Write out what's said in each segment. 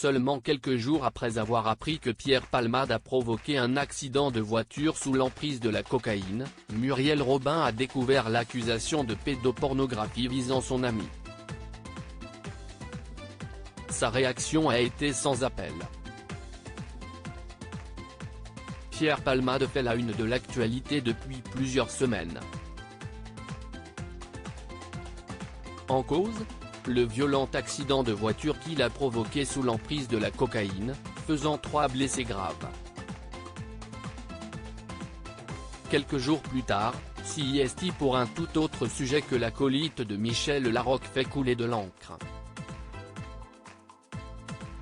Seulement quelques jours après avoir appris que Pierre Palmade a provoqué un accident de voiture sous l'emprise de la cocaïne, Muriel Robin a découvert l'accusation de pédopornographie visant son ami. Sa réaction a été sans appel. Pierre Palmade fait la une de l'actualité depuis plusieurs semaines. En cause, le violent accident de voiture qu'il a provoqué sous l'emprise de la cocaïne, faisant 3 blessés graves. Quelques jours plus tard, CIST pour un tout autre sujet que l'acolyte de Michel Larocque fait couler de l'encre.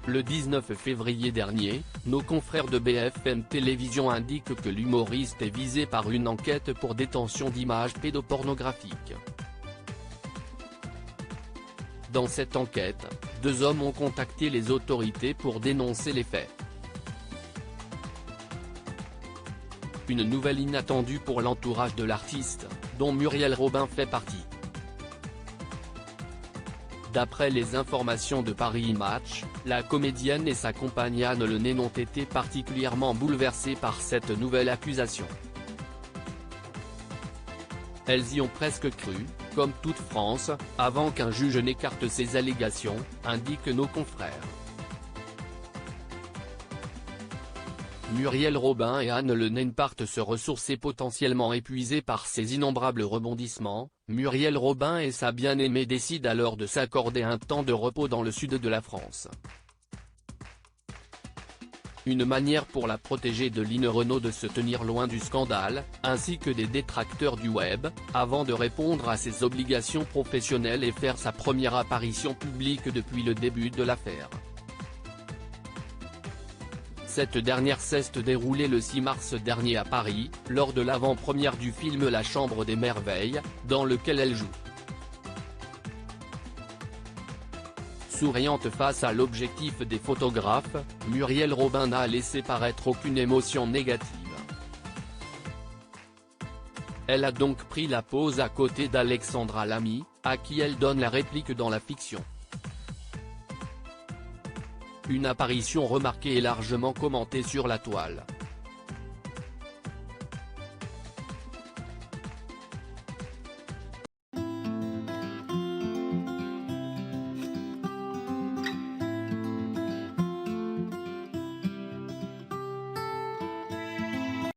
Le 19 février dernier, nos confrères de BFM Télévision indiquent que l'humoriste est visé par une enquête pour détention d'images pédopornographiques. Dans cette enquête, 2 hommes ont contacté les autorités pour dénoncer les faits. Une nouvelle inattendue pour l'entourage de l'artiste, dont Muriel Robin fait partie. D'après les informations de Paris Match, la comédienne et sa compagne Anne Le Nen ont été particulièrement bouleversées par cette nouvelle accusation. Elles y ont presque cru, comme toute France, avant qu'un juge n'écarte ces allégations, indiquent nos confrères. Muriel Robin et Anne Le Nen partent se ressourcer potentiellement épuisées par ces innombrables rebondissements. Muriel Robin et sa bien-aimée décident alors de s'accorder un temps de repos dans le sud de la France. Une manière pour la protégée de Line Renaud de se tenir loin du scandale, ainsi que des détracteurs du web, avant de répondre à ses obligations professionnelles et faire sa première apparition publique depuis le début de l'affaire. Cette dernière s'est déroulée le 6 mars dernier à Paris, lors de l'avant-première du film La Chambre des Merveilles, dans lequel elle joue. Souriante face à l'objectif des photographes, Muriel Robin n'a laissé paraître aucune émotion négative. Elle a donc pris la pose à côté d'Alexandra Lamy, à qui elle donne la réplique dans la fiction. Une apparition remarquée et largement commentée sur la toile.